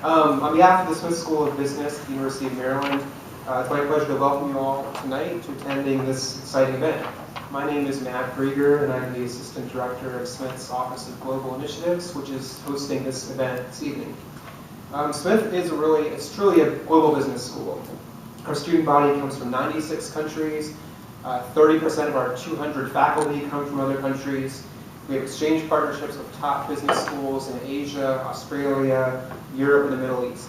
On behalf of the Smith School of Business at the University of Maryland, it's my pleasure to welcome you all tonight to attending this exciting event. My name is Matt Grieger, and I'm the Assistant Director of Smith's Office of Global Initiatives, which is hosting this event this evening. Smith is truly a global business school. Our student body comes from 96 countries. 30% of our 200 faculty come from other countries. We have exchange partnerships with top business schools in Asia, Australia, Europe, and the Middle East.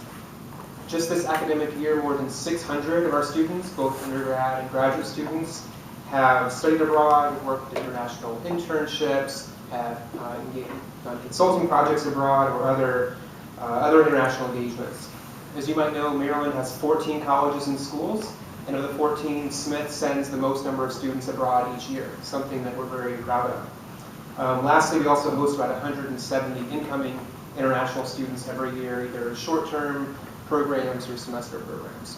Just this academic year, more than 600 of our students, both undergrad and graduate students, have studied abroad, worked in international internships, have done consulting projects abroad, or other international engagements. As you might know, Maryland has 14 colleges and schools, and of the 14, Smith sends the most number of students abroad each year, something that we're very proud of. Lastly, we also host about 170 incoming international students every year, either short-term programs or semester programs.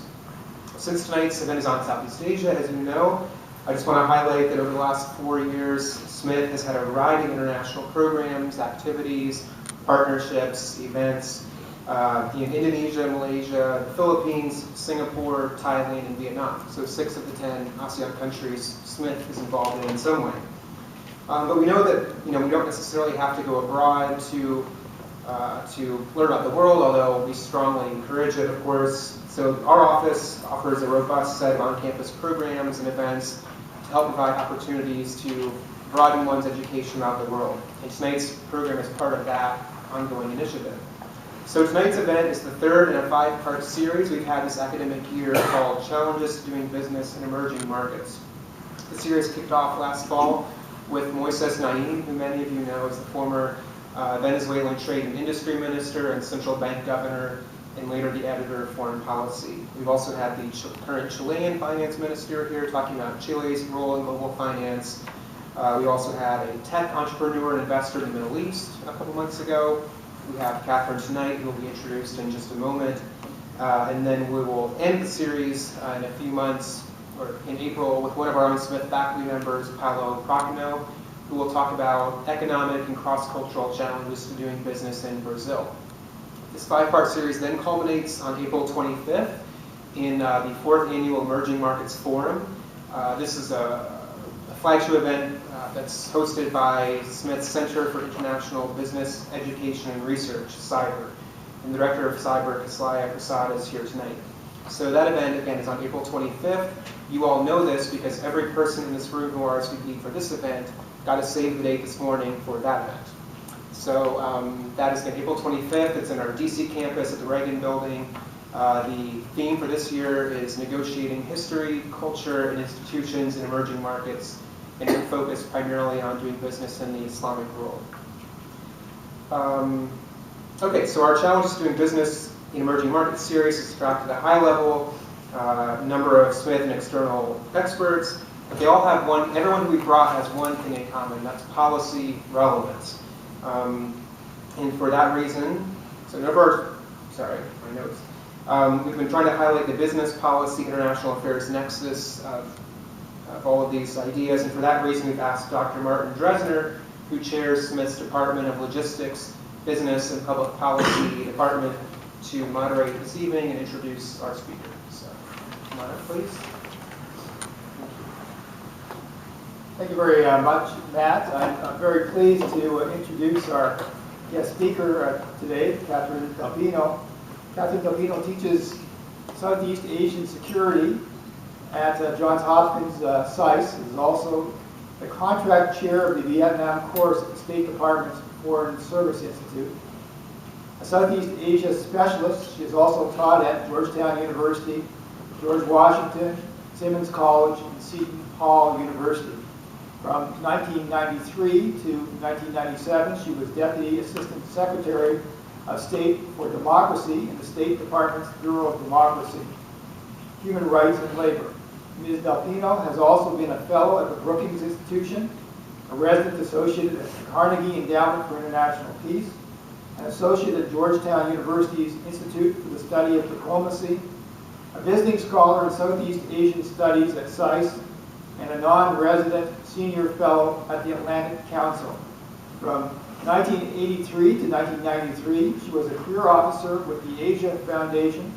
Since tonight's event is on Southeast Asia, as you know, I just want to highlight that over the last 4 years, Smith has had a variety of international programs, activities, partnerships, events in Indonesia, Malaysia, the Philippines, Singapore, Thailand, and Vietnam. So 6 of the 10 ASEAN countries Smith is involved in some way. But we know that we don't necessarily have to go abroad to learn about the world, although we strongly encourage it, of course. So our office offers a robust set of on-campus programs and events to help provide opportunities to broaden one's education about the world. And tonight's program is part of that ongoing initiative. So tonight's event is the third in a 5-part series we've had this academic year called Challenges to Doing Business in Emerging Markets. The series kicked off last fall with Moises Naim, who many of you know as the former Venezuelan Trade and Industry Minister and Central Bank Governor, and later the editor of Foreign Policy. We've also had the current Chilean Finance Minister here talking about Chile's role in global finance. We also had a tech entrepreneur and investor in the Middle East a couple months ago. We have Catharin tonight, who will be introduced in just a moment. And then we will end the series in a few months, or in April, with one of our own Smith faculty members, Paulo Procno, who will talk about economic and cross-cultural challenges to doing business in Brazil. This 5-part series then culminates on April 25th in the 4th Annual Emerging Markets Forum. This is a flagship event that's hosted by Smith's Center for International Business Education and Research, CYBER. And the Director of CYBER, Kaslaya Prasad, is here tonight. So that event, again, is on April 25th. You all know this because every person in this room who RSVP'd for this event got to save the date this morning for that event. So that is again April 25th. It's in our DC campus at the Reagan Building. The theme for this year is Negotiating History, Culture, and Institutions in Emerging Markets, and we're focused primarily on doing business in the Islamic world. Okay, so our Challenges to Doing Business in Emerging Markets series is attracted a high level number of Smith and external experts. But they all have everyone who we brought has one thing in common, that's policy relevance. And for that reason, so my notes. We've been trying to highlight the business, policy, international affairs nexus of all of these ideas, and for that reason we've asked Dr. Martin Dresner, who chairs Smith's Department of Logistics, Business, and Public Policy Department, to moderate this evening and introduce our speaker. So, come on up, please. Thank you very much, Matt. I'm very pleased to introduce our guest speaker today, Catharin Dalpino. Catharin Dalpino teaches Southeast Asian Security at Johns Hopkins SAIS. Is also the contract chair of the Vietnam course at the State Department's Foreign Service Institute. A Southeast Asia specialist, she has also taught at Georgetown University, George Washington, Simmons College, and Seton Hall University. From 1993 to 1997, she was Deputy Assistant Secretary of State for Democracy in the State Department's Bureau of Democracy, Human Rights and Labor. Ms. Dalpino has also been a Fellow at the Brookings Institution, a Resident Associate at the Carnegie Endowment for International Peace, an Associate at Georgetown University's Institute for the Study of Diplomacy, a Visiting Scholar in Southeast Asian Studies at SAIS, and a non-resident Senior Fellow at the Atlantic Council. From 1983 to 1993, she was a career officer with the Asia Foundation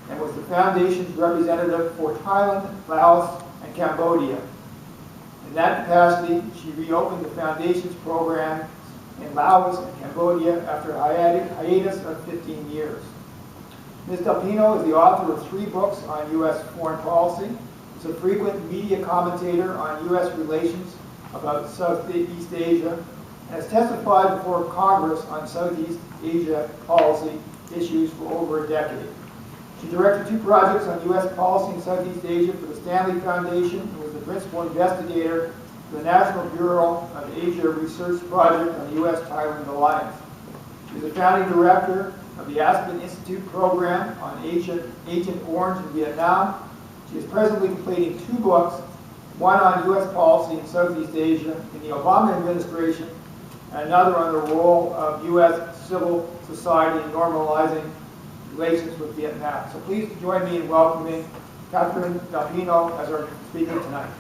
and was the Foundation's representative for Thailand, Laos, and Cambodia. In that capacity, she reopened the Foundation's programs in Laos and Cambodia after a hiatus of 15 years. Ms. Dalpino is the author of 3 books on U.S. foreign policy, is a frequent media commentator on U.S. relations about Southeast Asia, and has testified before Congress on Southeast Asia policy issues for over a decade. She directed 2 projects on U.S. policy in Southeast Asia for the Stanley Foundation and was the principal investigator for the National Bureau of Asia Research Project on the U.S.-Thailand alliance. She is the founding director of the Aspen Institute program on Agent Orange in Vietnam. She is presently completing 2 books, one on U.S. policy in Southeast Asia in the Obama administration, and another on the role of U.S. civil society in normalizing relations with Vietnam. So please join me in welcoming Catharin Dalpino as our speaker tonight.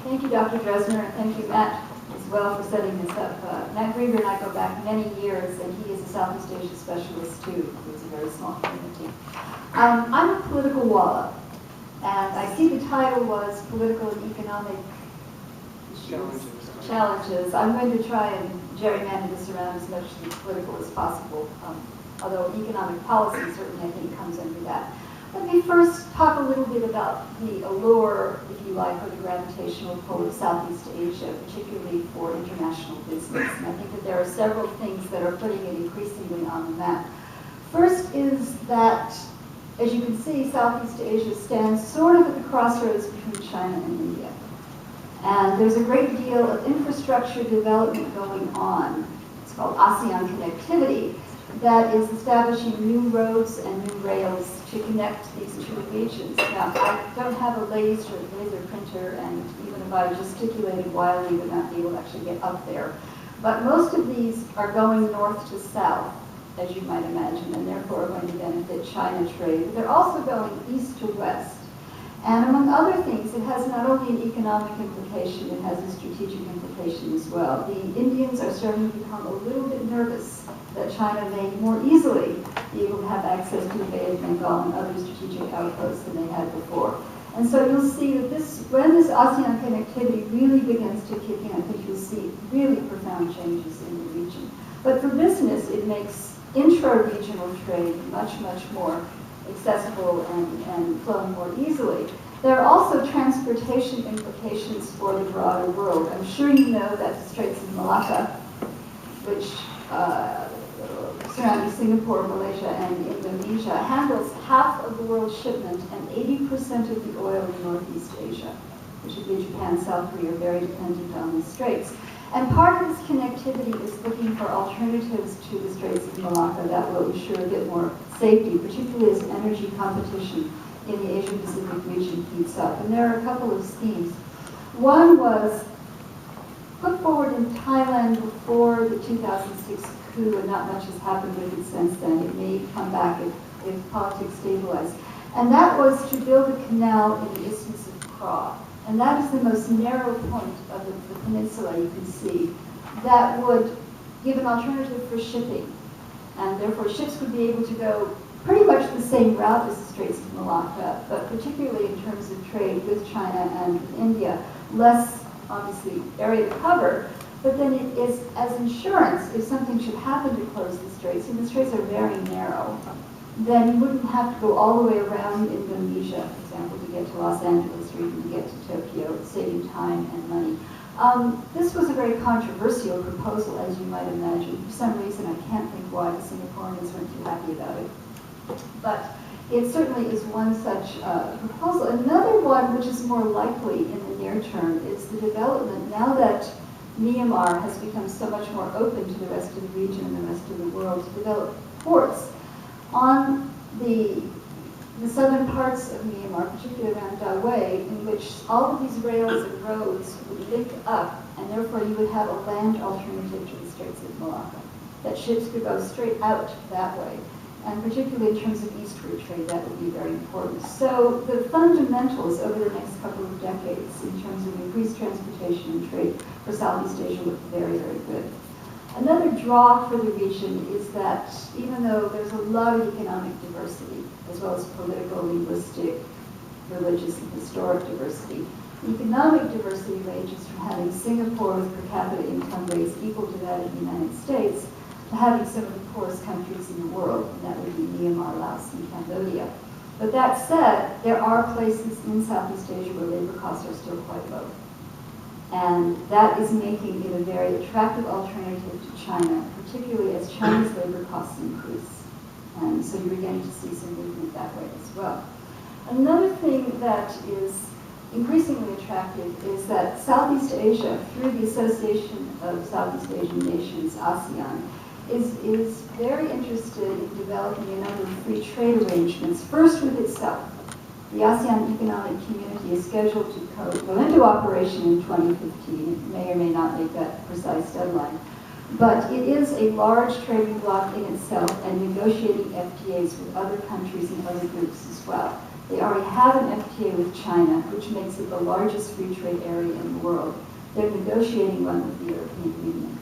Thank you, Dr. Dresner, and thank you, Matt, as well, for setting this up. Matt Grieger and I go back many years, and he is a Southeast Asia specialist, too. It's a very small community. I'm a political wallop, and I see the title was Political and Economic Challenges. I'm going to try and gerrymander this around as much as political as possible, although economic policy certainly, I think, comes under that. Let me first talk a little bit about the allure, if you like, or the gravitational pull of Southeast Asia, particularly for international business. And I think that there are several things that are putting it increasingly on the map. First is that, as you can see, Southeast Asia stands sort of at the crossroads between China and India. And there's a great deal of infrastructure development going on. It's called ASEAN connectivity, that is establishing new roads and new rails to connect these 2 regions. Now, I don't have a laser printer, and even if I gesticulated wildly, would not be able to actually get up there. But most of these are going north to south, as you might imagine, and therefore are going to benefit China trade. But they're also going east to west. And among other things, it has not only an economic implication, it has a strategic implication as well. The Indians are starting to become a little bit nervous that China may more easily be able to have access to the Bay of Bengal and other strategic outposts than they had before. And so you'll see that when this ASEAN connectivity really begins to kick in, I think you'll see really profound changes in the region. But for business, it makes intra-regional trade much, much more accessible and flowing more easily. There are also transportation implications for the broader world. I'm sure you know that the Straits of Malacca, which surrounding Singapore, Malaysia, and Indonesia, handles half of the world's shipment and 80% of the oil in Northeast Asia, which would be Japan, South Korea, are very dependent on these straits. And part of this connectivity is looking for alternatives to the Straits of Malacca that will ensure a bit more safety, particularly as energy competition in the Asia-Pacific region heats up. And there are a couple of schemes. One was put forward in Thailand before the 2006 coup, and not much has happened with it since then. It may come back if politics stabilize. And that was to build a canal in the Isthmus of Kra. And that is the most narrow point of the peninsula you can see that would give an alternative for shipping. And therefore ships would be able to go pretty much the same route as the Straits of Malacca, but particularly in terms of trade with China and with India, less, obviously, area to cover, but then it is as insurance if something should happen to close the straits, and the straits are very narrow, then you wouldn't have to go all the way around Indonesia, for example, to get to Los Angeles or even to get to Tokyo, saving time and money. This was a very controversial proposal, as you might imagine. For some reason, I can't think why the Singaporeans weren't too happy about it. But it certainly is one such proposal. Another one, which is more likely in the near term, is the development, now that Myanmar has become so much more open to the rest of the region and the rest of the world, to develop ports on the southern parts of Myanmar, particularly around Dawei, in which all of these rails and roads would link up, and therefore you would have a land alternative to the Straits of Malacca, that ships could go straight out that way. And particularly in terms of eastward trade, that would be very important. So the fundamentals over the next couple of decades in terms of increased transportation and trade for Southeast Asia look very, very good. Another draw for the region is that even though there's a lot of economic diversity, as well as political, linguistic, religious, and historic diversity, economic diversity ranges from having Singapore with per capita income rates equal to that of the United States to having some of the poorest countries in the world, and that would be Myanmar, Laos, and Cambodia. But that said, there are places in Southeast Asia where labor costs are still quite low. And that is making it a very attractive alternative to China, particularly as China's labor costs increase. And so you're beginning to see some movement that way as well. Another thing that is increasingly attractive is that Southeast Asia, through the Association of Southeast Asian Nations, ASEAN, is very interested in developing a number of free trade arrangements, first with itself. The ASEAN Economic Community is scheduled to go into operation in 2015. It may or may not make that precise deadline. But it is a large trading bloc in itself and negotiating FTAs with other countries and other groups as well. They already have an FTA with China, which makes it the largest free trade area in the world. They're negotiating one with the European Union.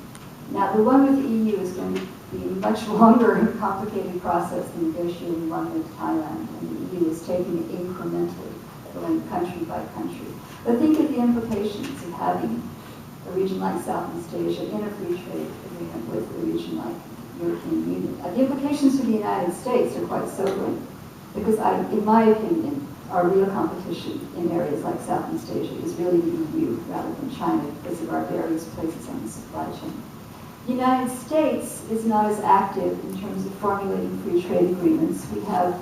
Now, the one with the EU is going to be a much longer and complicated process than negotiating one with Thailand, and the EU is taking it incrementally, going country by country. But think of the implications of having a region like Southeast Asia in a free trade agreement with a region like the European Union. The implications for the United States are quite sobering, because in my opinion, our real competition in areas like Southeast Asia is really the EU rather than China because of our various places on the supply chain. The United States is not as active in terms of formulating free trade agreements. We have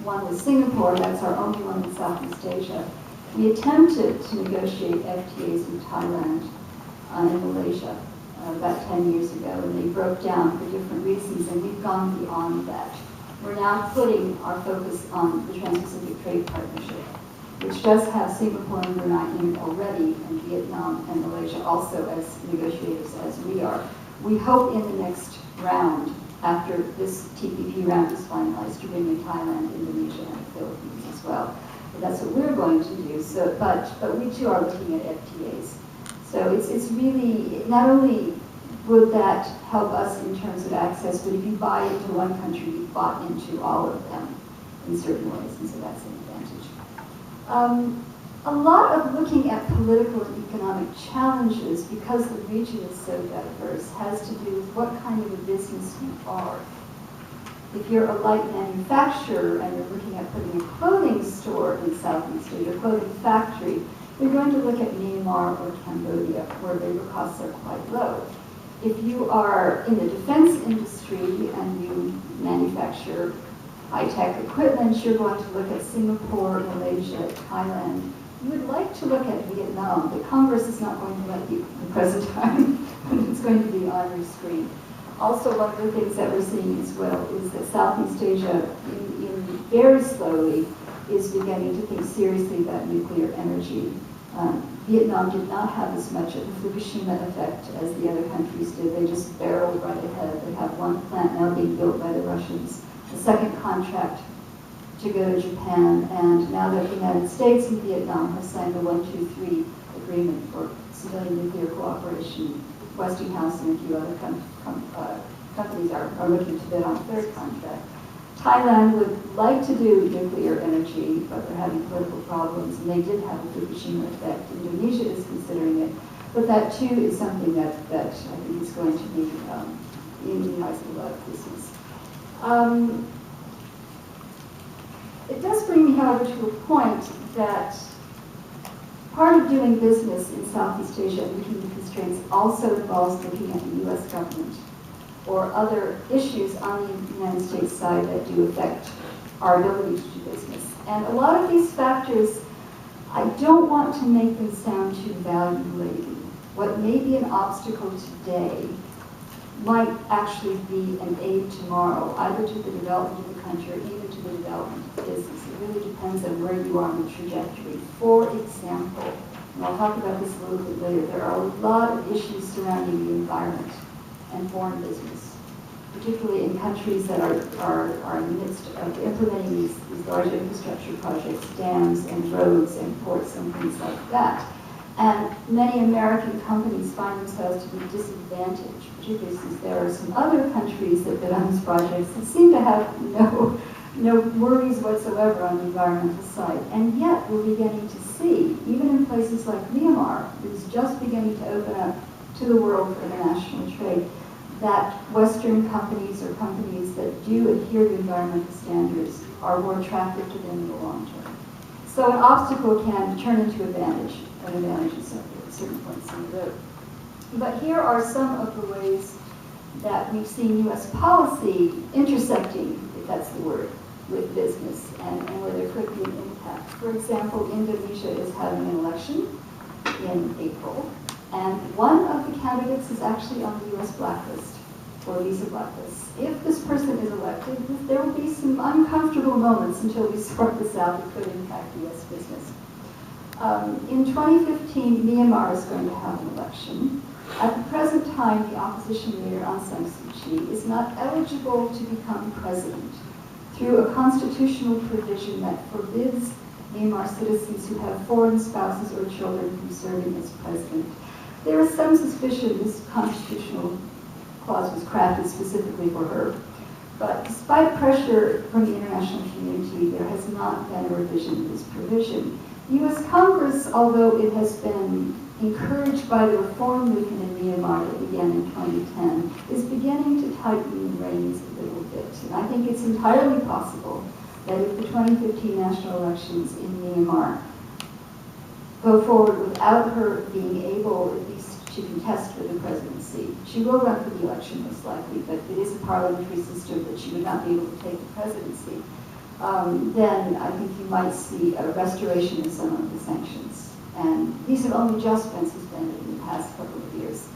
one with Singapore, that's our only one in Southeast Asia. We attempted to negotiate FTAs with Thailand and Malaysia about 10 years ago, and they broke down for different reasons, and we've gone beyond that. We're now putting our focus on the Trans-Pacific Trade Partnership, which does have Singapore and Brunei in it already, and Vietnam and Malaysia also as negotiators as we are. We hope in the next round, after this TPP round is finalized, to bring in Thailand, Indonesia, and the Philippines as well. But that's what we're going to do. So, but we too are looking at FTAs. So it's really, not only would that help us in terms of access, but if you buy into one country, you've bought into all of them in certain ways, and so that's an advantage. A lot of looking at political and economic challenges, because the region is so diverse, has to do with what kind of a business you are. If you're a light manufacturer and you're looking at putting a clothing store in Southeast Asia, a clothing factory, you're going to look at Myanmar or Cambodia, where labor costs are quite low. If you are in the defense industry and you manufacture high-tech equipment, you're going to look at Singapore, Malaysia, Thailand. You would like to look at Vietnam, but Congress is not going to let you at the present time. It's going to be on your screen. Also, one of the things that we're seeing as well is that Southeast Asia, very slowly, is beginning to think seriously about nuclear energy. Vietnam did not have as much of a Fukushima effect as the other countries did. They just barreled right ahead. They have one plant now being built by the Russians, a second contract to go to Japan, and now that the United States and Vietnam have signed the 1-2-3 agreement for civilian nuclear cooperation, Westinghouse and a few other companies are looking to bid on a third contract. Thailand would like to do nuclear energy, but they're having political problems, and they did have a Fukushima effect. Indonesia is considering it, but that too is something that I think is going to be immunizing a lot of business. It does bring me, however, to a point that part of doing business in Southeast Asia and meeting the constraints also involves looking at the U.S. government or other issues on the United States side that do affect our ability to do business. And a lot of these factors, I don't want to make them sound too value-laden. What may be an obstacle today might actually be an aid tomorrow, either to the development of the country or even to the development of business. It really depends on where you are on the trajectory. For example, and I'll talk about this a little bit later, there are a lot of issues surrounding the environment and foreign business. particularly in countries that are in the midst of implementing these large infrastructure projects, dams and roads and ports and things like that. And many American companies find themselves to be disadvantaged, particularly since there are some other countries that bid on these projects that seem to have no worries whatsoever on the environmental side. And yet we're beginning to see, even in places like Myanmar, who's just beginning to open up to the world for international trade, that Western companies or companies that do adhere to environmental standards are more attractive to them in the long term. So an obstacle can turn into advantage, an advantage at certain points in the road. But here are some of the ways that we've seen U.S. policy intersecting, if that's the word, with business and where there could be an impact. For example, Indonesia is having an election in April, and one of the candidates is actually on the U.S. blacklist, or visa blacklist. If this person is elected, there will be some uncomfortable moments until we sort this out that could impact U.S. business. In 2015, Myanmar is going to have an election. At the present time, the opposition leader Aung San Suu Kyi is not eligible to become president through a constitutional provision that forbids Myanmar citizens who have foreign spouses or children from serving as president. There is some suspicion this constitutional clause was crafted specifically for her. But despite pressure from the international community, there has not been a revision of this provision. The U.S. Congress, although it has been encouraged by the reform movement in Myanmar that began in 2010, is beginning to tighten the reins a little bit. And I think it's entirely possible that if the 2015 national elections in Myanmar go forward without her being able at least to contest for the presidency, she will run for the election most likely, but it is a parliamentary system that she would not be able to take the presidency. Then I think you might see a restoration of some of the sanctions. And these have only just been suspended in the past couple of years.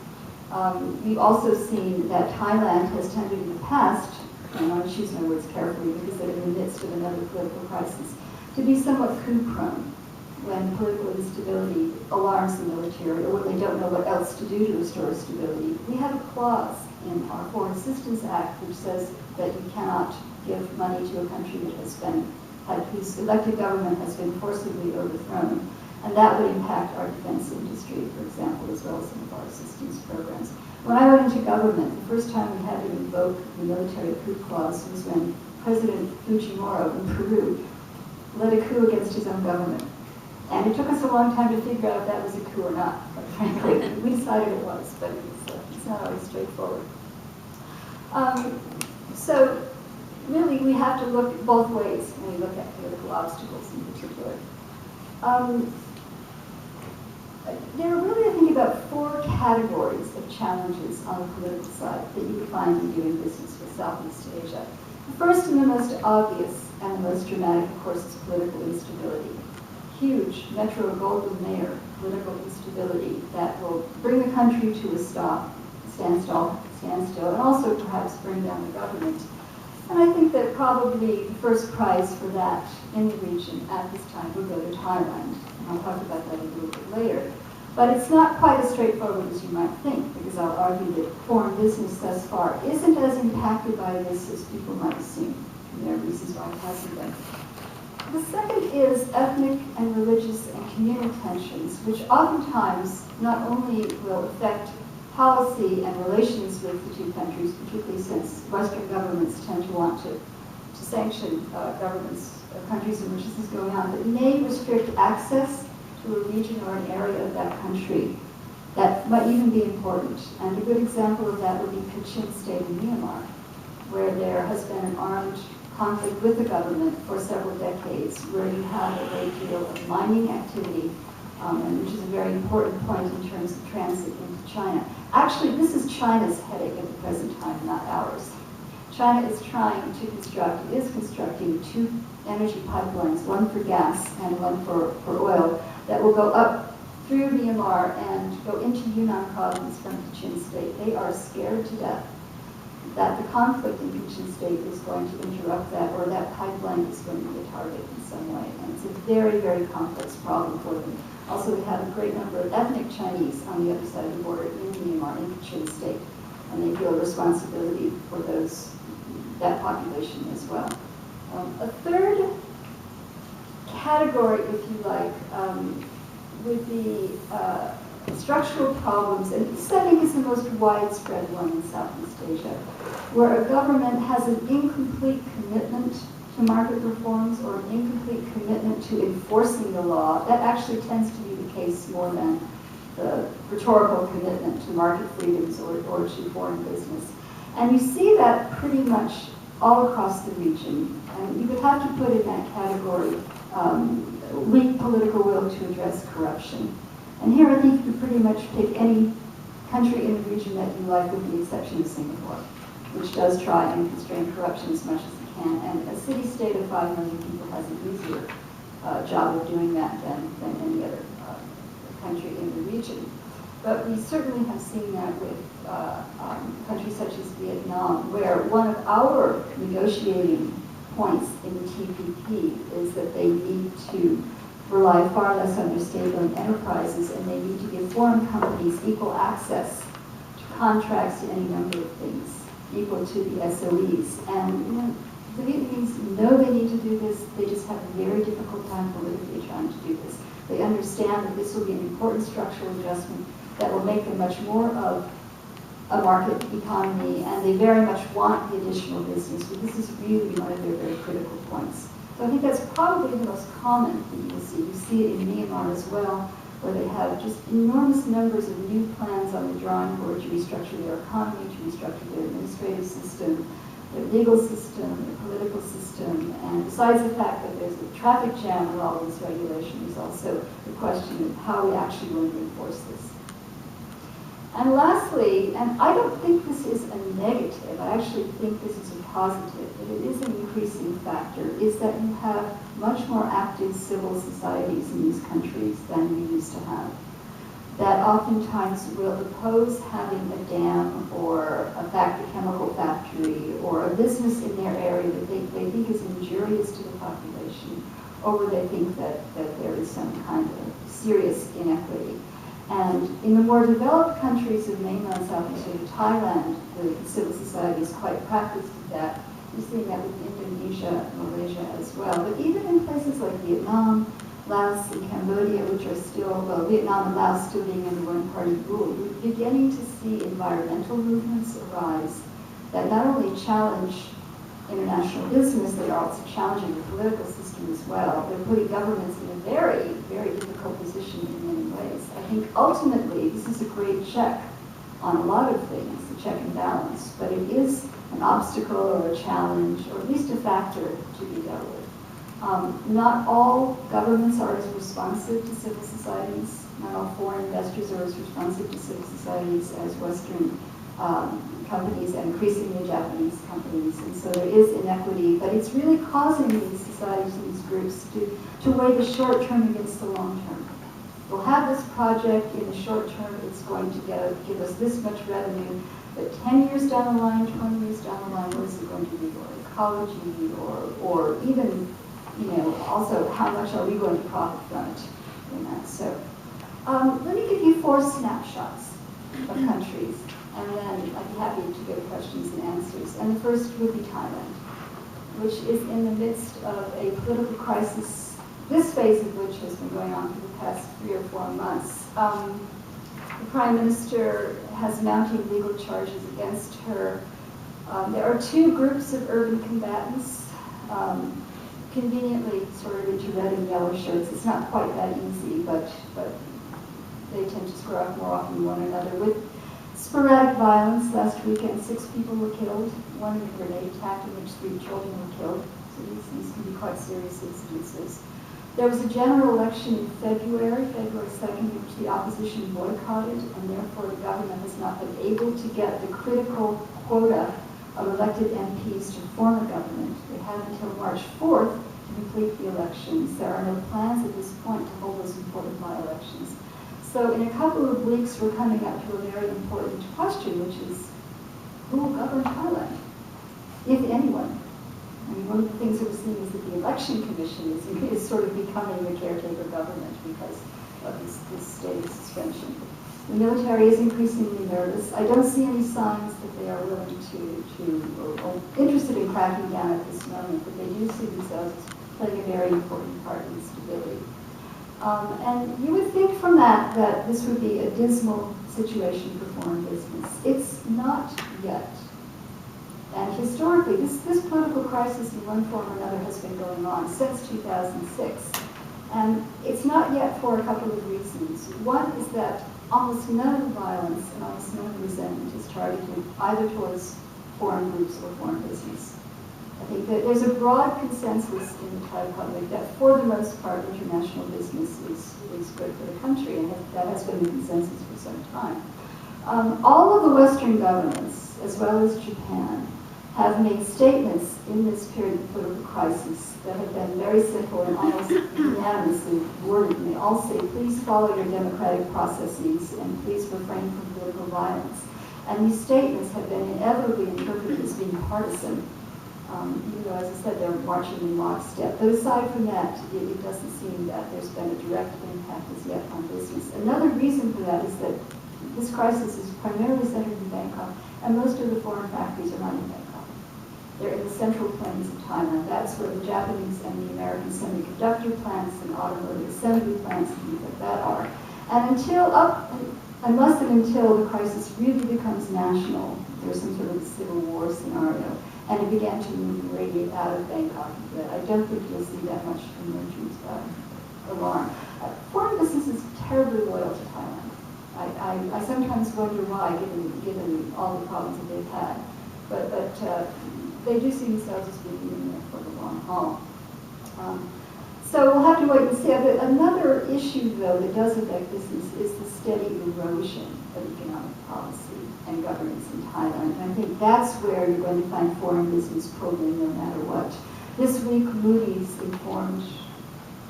We've also seen that Thailand has tended in the past, and I want to choose my words carefully because they're in the midst of another political crisis, to be somewhat coup-prone when political instability alarms the military or when they don't know what else to do to restore stability. We have a clause in our Foreign Assistance Act which says that you cannot give money to a country that whose elected government has been forcibly overthrown. And that would impact our defense industry, for example, as well as some of our assistance programs. When I went into government, the first time we had to invoke the military coup clause was when President Fujimori in Peru led a coup against his own government. And it took us a long time to figure out if that was a coup or not, but frankly. We decided it was, but it's not always straightforward. So really, we have to look both ways when we look at political obstacles in particular. There are really, I think, about 4 categories of challenges on the political side that you would find in doing business with Southeast Asia. The first and the most obvious and the most dramatic, of course, is political instability. Huge Metro Golden Mayor political instability that will bring the country to a standstill, and also perhaps bring down the government. And I think that probably the first prize for that in the region at this time would go to Thailand. And I'll talk about that a little bit later. But it's not quite as straightforward as you might think, because I'll argue that foreign business thus far isn't as impacted by this as people might assume. And there are reasons why it hasn't been. The second is ethnic and religious and communal tensions, which oftentimes not only will affect policy and relations with the two countries, particularly since Western governments tend to want to sanction countries in which this is going on, but may restrict access to a region or an area of that country that might even be important. And a good example of that would be Kachin State in Myanmar, where there has been an armed conflict with the government for several decades, where you have a great deal of mining activity, and which is a very important point in terms of transit into China. Actually, this is China's headache at the present time, not ours. China is is constructing 2 energy pipelines, one for gas and one for oil, that will go up through Myanmar and go into Yunnan province from Kachin State. They are scared to death that the conflict in Kachin State is going to interrupt that, or that pipeline is going to be a target in some way. And it's a very, very complex problem for them. Also, we have a great number of ethnic Chinese on the other side of the border in Myanmar, in Kachin State. and they feel a responsibility for that population as well. A third category, if you like, would be structural problems, and this I think is the most widespread one in Southeast Asia, where a government has an incomplete commitment to market reforms or an incomplete commitment to enforcing the law. That actually tends to be the case more than the rhetorical commitment to market freedoms or to foreign business. And you see that pretty much all across the region. And you would have to put in that category weak political will to address corruption. And here I think you could pretty much pick any country in the region that you like, with the exception of Singapore, which does try and constrain corruption as much as it can. And a city-state of 5 million people has an easier job of doing that than any other country in the region. But we certainly have seen that with countries such as Vietnam, where one of our negotiating points in the TPP is that they need to rely far less on their state-owned enterprises, and they need to give foreign companies equal access to contracts to any number of things, equal to the SOEs. And the Vietnamese know they need to do this, they just have a very difficult time politically trying to do this. They understand that this will be an important structural adjustment that will make them much more of a market economy, and they very much want the additional business, but this is really one of their very critical points. So I think that's probably the most common thing you see. You see it in Myanmar as well, where they have just enormous numbers of new plans on the drawing board to restructure their economy, to restructure their administrative system, their legal system, their political system, and besides the fact that there's a traffic jam with all these regulations, there's also the question of how we actually going to enforce this. And lastly, and I don't think this is a negative, I actually think this is a positive, but it is an increasing factor, is that you have much more active civil societies in these countries than we used to have. That oftentimes will oppose having a dam or a chemical factory or a business in their area that they think is injurious to the population, or where they think that there is some kind of serious inequity. And in the more developed countries of mainland Southeast Asia, Thailand, the civil society is quite practiced at that. You're seeing that with Indonesia, Malaysia as well. But even in places like Vietnam, Laos, and Cambodia, which are still, well, Vietnam and Laos still being under one-party rule, you're beginning to see environmental movements arise that not only challenge international business, they are also challenging the political system as well. They're putting governments in a very, very difficult position in many ways. I think ultimately this is a great check on a lot of things, a check and balance, but it is an obstacle or a challenge, or at least a factor to be dealt with. Not all governments are as responsive to civil societies. Not all foreign investors are as responsive to civil societies as Western companies, and increasingly Japanese companies. And so there is inequity, but it's really causing these societies and these groups to weigh the short term against the long term. We'll have this project in the short term, it's going to give us this much revenue, but 10 years down the line, 20 years down the line, what is it going to be for ecology, or even, also how much are we going to profit from it in that. So let me give you 4 snapshots of countries, and then I'd be happy to go to questions and answers. And the first would be Thailand, which is in the midst of a political crisis, this phase of which has been going on for the past 3 or 4 months. The Prime Minister has mounting legal charges against her. There are 2 groups of urban combatants, conveniently sort of into red and yellow shirts. It's not quite that easy, but they tend to square up more often than one another. With sporadic violence, last weekend 6 people were killed, one in a grenade attack in which 3 children were killed. So these can be quite serious incidences. There was a general election in February 2nd, in which the opposition boycotted, and therefore the government has not been able to get the critical quota of elected MPs to form a government. They have until March 4th to complete the elections. There are no plans at this point to hold those important by-elections. So in a couple of weeks, we're coming up to a very important question, which is, who will govern Thailand, if anyone? I mean, one of the things that we're seeing is that the election commission is sort of becoming the caretaker government because of this state of suspension. The military is increasingly nervous. I don't see any signs that they are willing or interested in cracking down at this moment, but they do see themselves as playing a very important part in stability. And you would think from that this would be a dismal situation for foreign business. It's not yet. And historically, this political crisis in one form or another has been going on since 2006. And it's not yet for a couple of reasons. One is that almost none of the violence and almost none of the resentment is targeted either towards foreign groups or foreign business. I think that there's a broad consensus in the Thai public that for the most part international business is good for the country, and that has been the consensus for some time. All of the Western governments, as well as Japan, have made statements in this period of political crisis that have been very simple and almost unanimously worded. And they all say, please follow your democratic processes and please refrain from political violence. And these statements have been inevitably interpreted as being partisan, even though, as I said, they're marching in lockstep. But aside from that, it doesn't seem that there's been a direct impact as yet on business. Another reason for that is that this crisis is primarily centered in Bangkok, and most of the foreign factories are not in Bangkok. They're in the central plains of Thailand. That's where the Japanese and the American semiconductor plants and automotive assembly plants and things like that are. And unless and until the crisis really becomes national, there's some sort of a civil war scenario, and it began to move and radiate out of Bangkok, I don't think you'll see that much emergent alarm. Foreign business is terribly loyal to Thailand. I sometimes wonder why, given all the problems that they've had. But they do see themselves as being in there for the long haul. So we'll have to wait and see. Another issue, though, that does affect business is the steady erosion of economic policy and governance in Thailand. And I think that's where you're going to find foreign business probing no matter what. This week, Moody's informed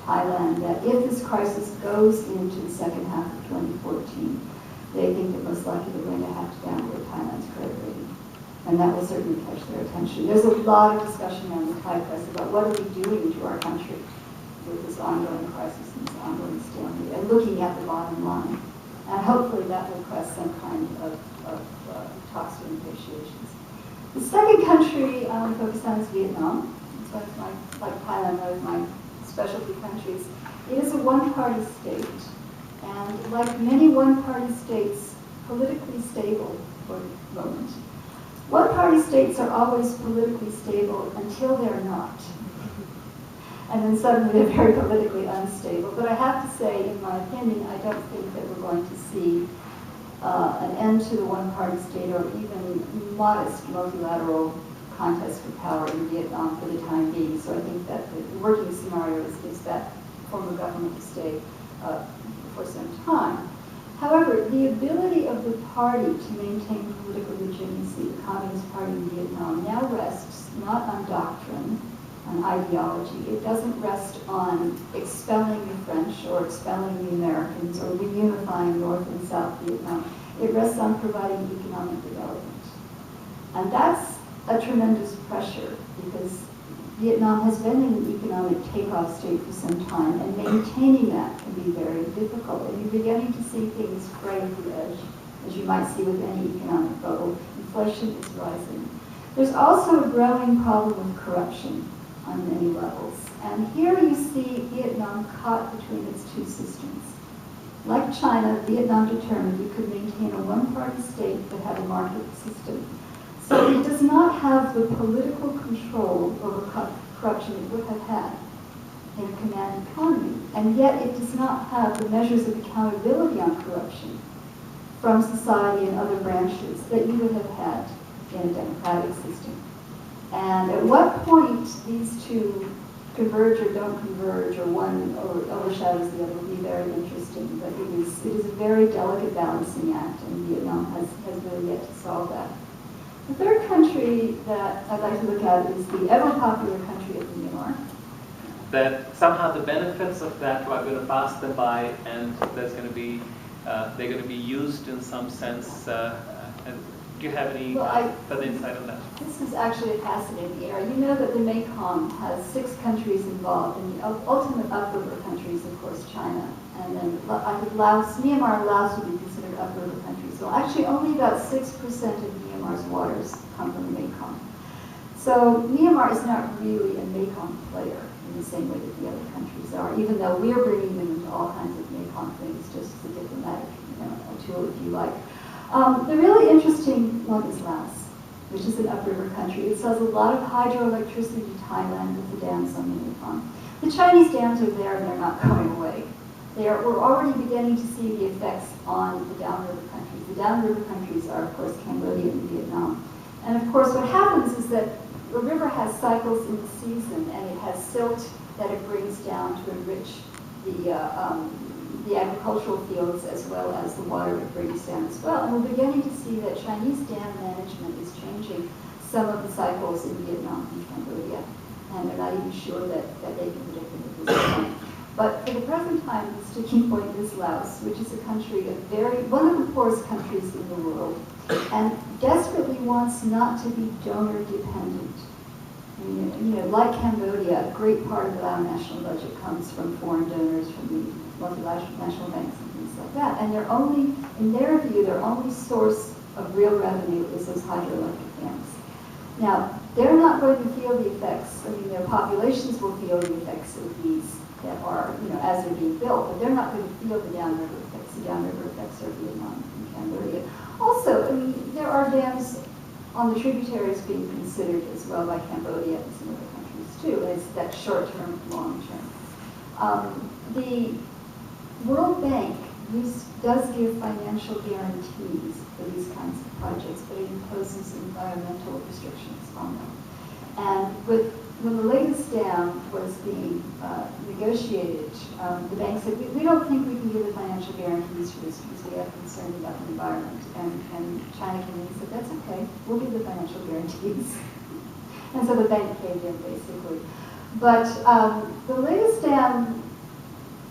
Thailand that if this crisis goes into the second half of 2014, they think that most likely they're going to have to downgrade Thailand's credit rating. And that will certainly catch their attention. There's a lot of discussion around the Thai press about what are we doing to our country with this ongoing crisis and this ongoing stalemate, and looking at the bottom line. And hopefully that will press some kind of talks or negotiations. The second country I want to focus on is Vietnam. It's one of my, like Thailand, one of my specialty countries. It is a one-party state, and like many one-party states, politically stable for the moment. One-party states are always politically stable until they're not. And then suddenly they're very politically unstable. But I have to say, in my opinion, I don't think that we're going to see an end to the one-party state or even modest multilateral contest for power in Vietnam for the time being. So I think that the working scenario is that form of government to stay for some time. However, the ability of the party to maintain political legitimacy, the Communist Party in Vietnam, now rests not on doctrine, on ideology. It doesn't rest on expelling the French or expelling the Americans or reunifying North and South Vietnam. It rests on providing economic development. And that's a tremendous pressure because Vietnam has been in an economic takeoff state for some time, and maintaining that can be very difficult. And you're beginning to see things fray at the edge, as you might see with any economic bubble. Inflation is rising. There's also a growing problem with corruption on many levels. And here you see Vietnam caught between its two systems. Like China, Vietnam determined it could maintain a one-party state that had a market system. So it does not have the political control over corruption it would have had in a command economy. And yet it does not have the measures of accountability on corruption from society and other branches that you would have had in a democratic system. And at what point these two converge or don't converge, or one overshadows the other, will be very interesting. But it is a very delicate balancing act, and Vietnam has really yet to solve that. The third country that I'd like to look at is the ever-popular country of Myanmar. That somehow the benefits of that are going to pass them by, and there's going to be they're going to be used in some sense. Do you have any further insight on that? This is actually a fascinating area. You know that the Mekong has 6 countries involved, and the ultimate upriver country is, of course, China. And then I think Laos, Myanmar and Laos would be considered considered upriver countries. Well, actually, only about 6% of Myanmar's waters come from the Mekong. So Myanmar is not really a Mekong player in the same way that the other countries are, even though we're bringing them into all kinds of Mekong things, just as a diplomatic tool, if you like. The really interesting one is Laos, which is an upriver country. It sells a lot of hydroelectricity to Thailand with the dams on the Mekong. The Chinese dams are there and they're not going away. We're already beginning to see the effects on the downriver countries. The downriver countries are, of course, Cambodia and Vietnam. And of course, what happens is that the river has cycles in the season, and it has silt that it brings down to enrich the agricultural fields as well as the water it brings down as well. And we're beginning to see that Chinese dam management is changing some of the cycles in Vietnam and Cambodia. And they're not even sure that they can predict them at this point. But for the present time, the sticking point is Laos, which is a country one of the poorest countries in the world, and desperately wants not to be donor dependent. I mean, like Cambodia, a great part of the Lao national budget comes from foreign donors, from the multinational banks and things like that. And in their view, their only source of real revenue is those hydroelectric dams. Now, they're not going to feel the effects. I mean, their populations will feel the effects of these that are, as they're being built, but they're not going to feel the downriver effects. The downriver effects are Vietnam and Cambodia. Also, I mean, there are dams on the tributaries being considered as well by Cambodia and some other countries too. It's that short-term, long-term. The World Bank does give financial guarantees for these kinds of projects, but it imposes environmental restrictions on them. And when the latest dam was being negotiated, the bank said, we don't think we can give the financial guarantees for this because we have concern about the environment. And China came in and said, that's okay, we'll give the financial guarantees. And so the bank caved in, basically. But the latest dam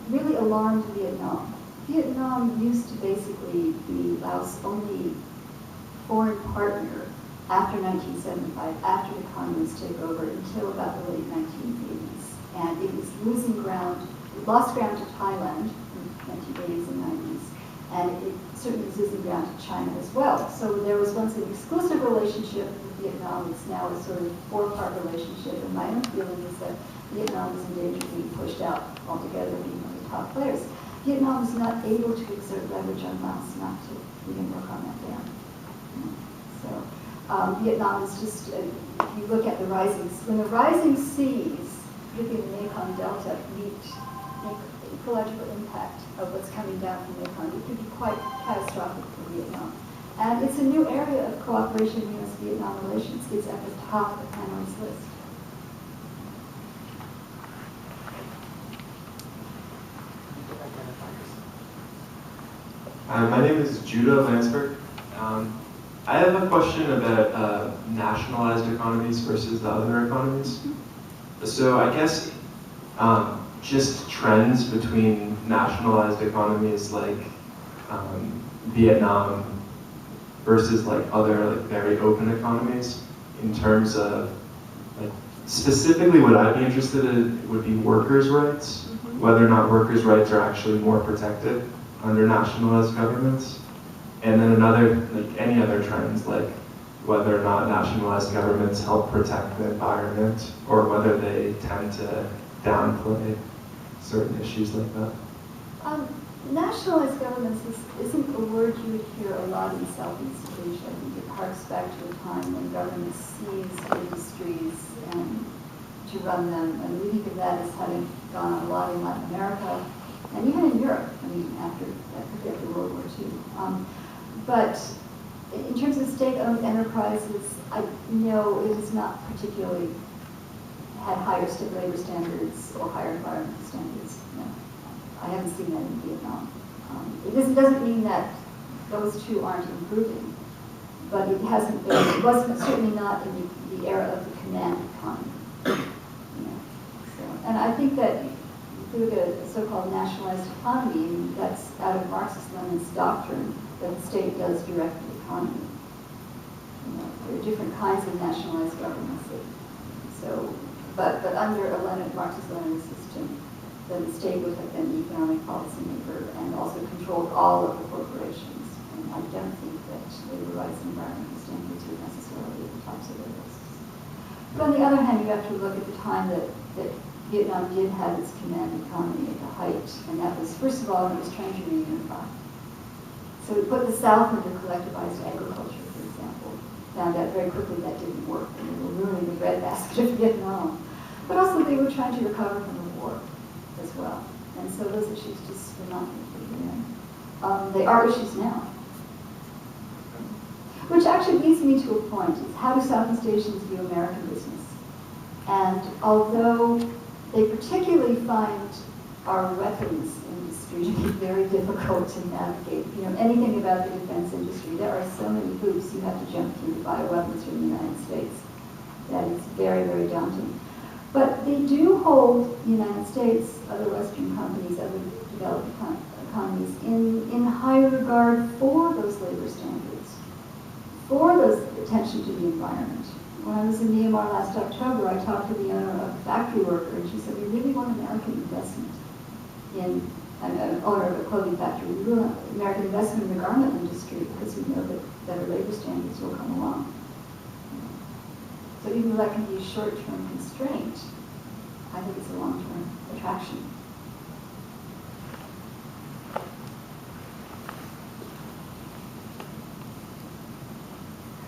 really alarmed Vietnam. Vietnam used to basically be Laos' only foreign partner after 1975, after the communists took over, until about the late 1980s. And it was losing ground, it lost ground to Thailand in the 1980s and 90s, and it certainly was losing ground to China as well. So there was once an exclusive relationship with Vietnam. It's now a sort of four-part relationship, and my own feeling is that Vietnam is in danger of being pushed out altogether, being one of the top players. Vietnam is not able to exert leverage on Laos not to even work on that dam. So. Vietnam is just, if you look at when the rising seas, particularly the Mekong Delta, meet the ecological impact of what's coming down from Mekong, it could be quite catastrophic for Vietnam. And it's a new area of cooperation in U.S.-Vietnam relations. It's at the top of Hanой's list. My name is Judah Lansberg. I have a question about nationalized economies versus the other economies. So I guess just trends between nationalized economies like Vietnam versus like other very open economies in terms of specifically what I'd be interested in would be workers' rights, whether or not workers' rights are actually more protected under nationalized governments. And then any other trends, like whether or not nationalized governments help protect the environment, or whether they tend to downplay certain issues like that. Nationalized governments isn't a word you would hear a lot in Southeast Asia. I think it harks back to a time when governments seized industries and to run them. And we think of that as having gone on a lot in Latin America, and even in Europe, I mean, after World War II. But in terms of state-owned enterprises, I know it has not particularly had higher labor standards or higher environmental standards. No, I haven't seen that in Vietnam. It doesn't mean that those two aren't improving, but it hasn't been. It wasn't certainly not in the era of the command economy. And I think that if you look at a so-called nationalized economy, that's out of Marxist-Lenin's doctrine that the state does direct the economy. There are different kinds of nationalized governments. But under a Marxist-Lenin system, then the state would have been the economic policymaker and also controlled all of the corporations. I don't think that labor rights and environmental standards are necessarily at the tops of their lists. But on the other hand, you have to look at the time that Vietnam did have its command economy at the height, and that was, first of all, it was trying to reunify. So we put the South into collectivized agriculture, for example. Found out very quickly that didn't work, and they were ruining the breadbasket of Vietnam. But also they were trying to recover from the war as well. And so those issues just were not in. They are issues now. Which actually leads me to a point, is how do Southeast Asians view American business? And although they particularly find our weapons industry to be very difficult to navigate, anything about the defense industry, there are so many hoops you have to jump through to buy weapons from the United States. That is very, very daunting. But they do hold the United States, other Western companies, other developed economies in high regard for those labor standards, for those attention to the environment. When I was in Myanmar last October, I talked to the owner of a factory worker, and she said, we really want American investment in, an owner of a clothing factory, we really want American investment in the garment industry because we know that better labor standards will come along. So even though that can be a short-term constraint, I think it's a long-term attraction.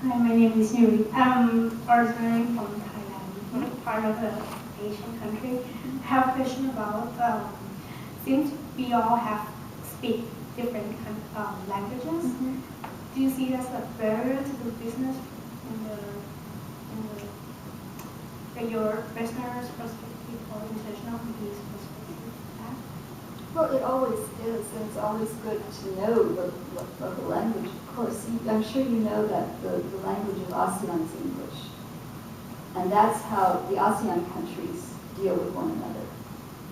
Hi, my name is Nuri. I'm originally from Thailand, part of the Asian country. I have a question about, since we all speak different languages, do you see it as a barrier to the business in your business perspective or international companies' perspective? Well, it always is, and it's always good to know the local language. Of course, I'm sure you know that the language of ASEAN is English. And that's how the ASEAN countries deal with one another.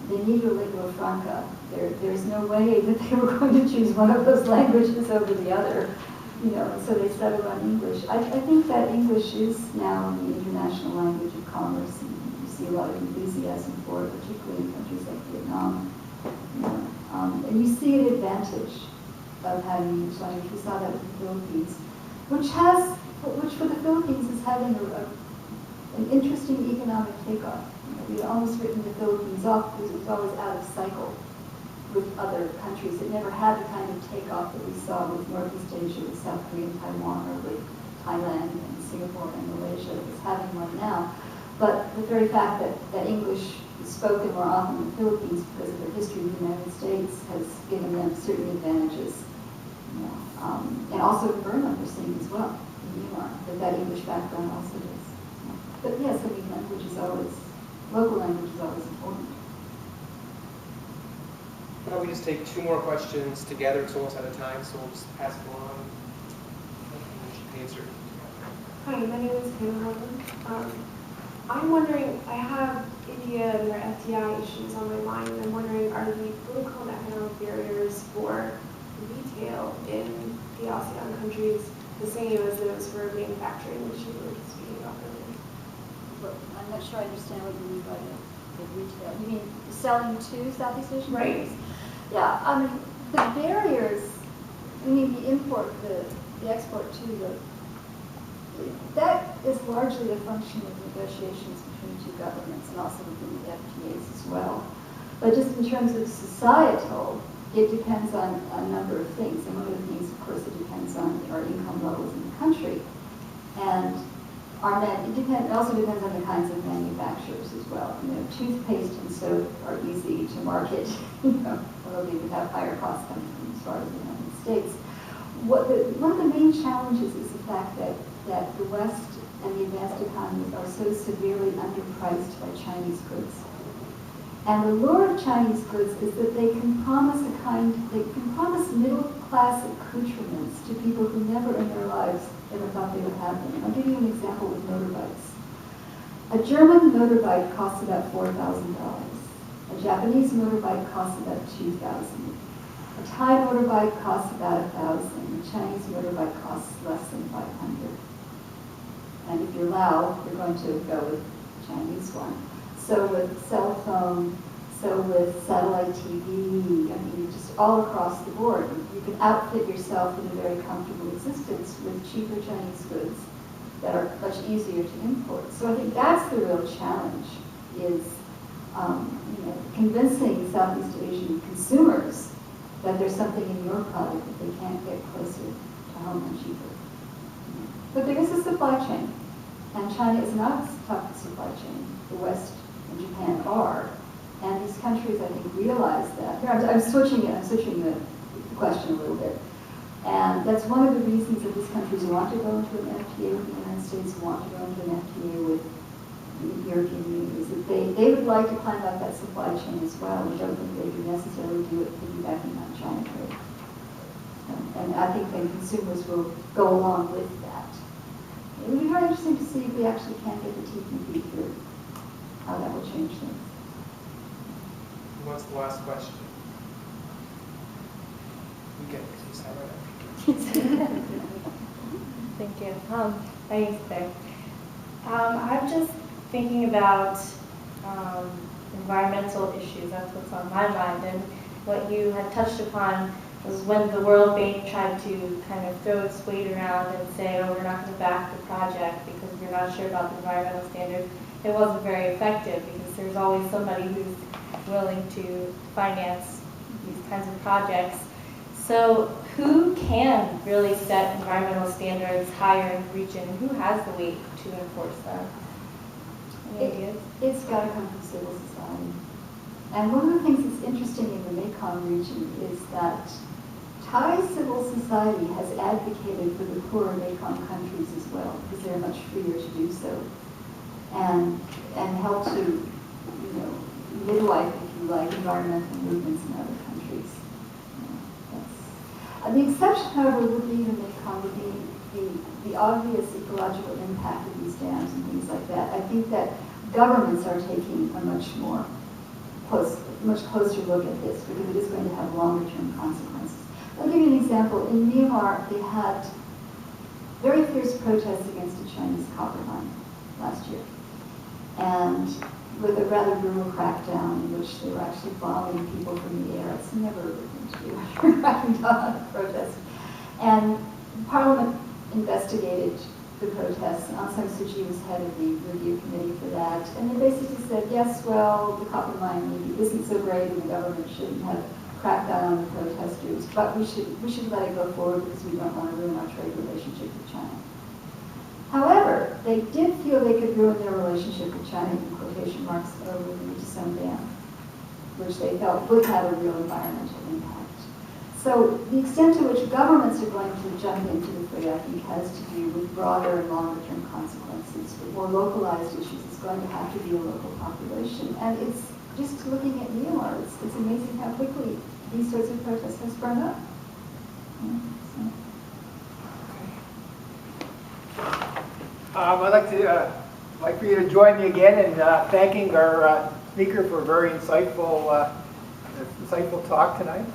They need a lingua franca. There's no way that they were going to choose one of those languages over the other. And so they settled on English. I think that English is now the international language of commerce, and you see a lot of enthusiasm for it, particularly in countries like Vietnam. And you see an advantage of having English language. We saw that with the Philippines, which for the Philippines is having an interesting economic takeoff. We'd almost written the Philippines off because it was always out of cycle with other countries. It never had the kind of takeoff that we saw with Northeast Asia, with South Korea and Taiwan, or with Thailand and Singapore and Malaysia. It's having one now. But the very fact that English is spoken more often in the Philippines because of their history with the United States has given them certain advantages. And also in Burma, we're seeing as well, in Myanmar, that English background also is. But yes, I mean, local language is always important. Why don't we just take two more questions together? It's almost out of time, so we'll just pass it along. Answer. Hi, my name is Catharin. I'm wondering, I have India and their FDI issues on my mind, and I'm wondering, are the political and economic barriers for retail in the ASEAN countries the same as those for manufacturing, which you were speaking about earlier? But I'm not sure I understand what you mean by the retail. You mean selling to Southeast Asian Right. countries? Yeah, I mean, the barriers, the export to that is largely a function of negotiations between two governments and also within the FTAs as well. But just in terms of societal, it depends on a number of things. And one of the things, of course, it depends on our income levels in the country. And it also depends on the kinds of manufacturers as well. Toothpaste and soap are easy to market, although they would have higher costs coming from as far as the United States. One of the main challenges is the fact that the West and the advanced economies are so severely underpriced by Chinese goods. And the lure of Chinese goods is that they can promise middle-class accoutrements to people who never in their lives ever thought they would have them. I'll give you an example with motorbikes. A German motorbike costs about $4,000. A Japanese motorbike costs about $2,000. A Thai motorbike costs about $1,000. A Chinese motorbike costs less than $500. And if you're Lao, you're going to go with the Chinese one. So with cell phone, So with satellite TV, I mean, just all across the board, you can outfit yourself in a very comfortable existence with cheaper Chinese goods that are much easier to import. So I think that's the real challenge, is convincing Southeast Asian consumers that there's something in your product that they can't get closer to home and cheaper. But there is a supply chain, and China is not a tough supply chain. The West and Japan are, and these countries, I think, realize that. Here, I'm switching the question a little bit. And that's one of the reasons that these countries want to go into an FTA with the United States, want to go into an FTA with the European Union, is that they would like to climb up that supply chain as well, and don't think they would necessarily do it piggybacking on China trade. And I think then consumers will go along with that. It would be very interesting to see if we actually can get the TPP through, how that will change things. What's the last question? You get it, you say right after. Thank you. My name's Claire. I'm just thinking about environmental issues. That's what's on my mind. And what you had touched upon was when the World Bank tried to kind of throw its weight around and say, oh, we're not going to back the project because we're not sure about the environmental standards. It wasn't very effective because there's always somebody who's willing to finance these kinds of projects. So who can really set environmental standards higher in the region? Who has the weight to enforce them? Any ideas? It's got to come from civil society. And one of the things that's interesting in the Mekong region is that Thai civil society has advocated for the poorer Mekong countries as well, because they're much freer to do so, and help to, midwife, if you like, environmental movements in other countries. The exception, however, would be the Mekong, would be the obvious ecological impact of these dams and things like that. I think that governments are taking a much closer look at this, because it is going to have longer-term consequences. I'll give you an example. In Myanmar, they had very fierce protests against a Chinese copper mine last year, and with a rather brutal crackdown in which they were actually bombing people from the air. It's never a good thing to do, cracking down on a protest. And Parliament investigated the protests, and Aung San Suu Kyi was head of the review committee for that. And they basically said, yes, well, the copper mine maybe isn't so great, and the government shouldn't have cracked down on the protesters, but we should let it go forward because we don't want to ruin our trade relationship with China. However, they did feel they could ruin their relationship with China, in quotation marks, over the Murchison Dam, which they felt would have a real environmental impact. So the extent to which governments are going to jump into the fray, I think, has to do with broader and longer-term consequences. For more localized issues, it's going to have to be a local population. And it's just looking at Myanmar, it's amazing how quickly these sorts of protests have sprung up. I'd like for you to join me again in thanking our speaker for a very insightful talk tonight.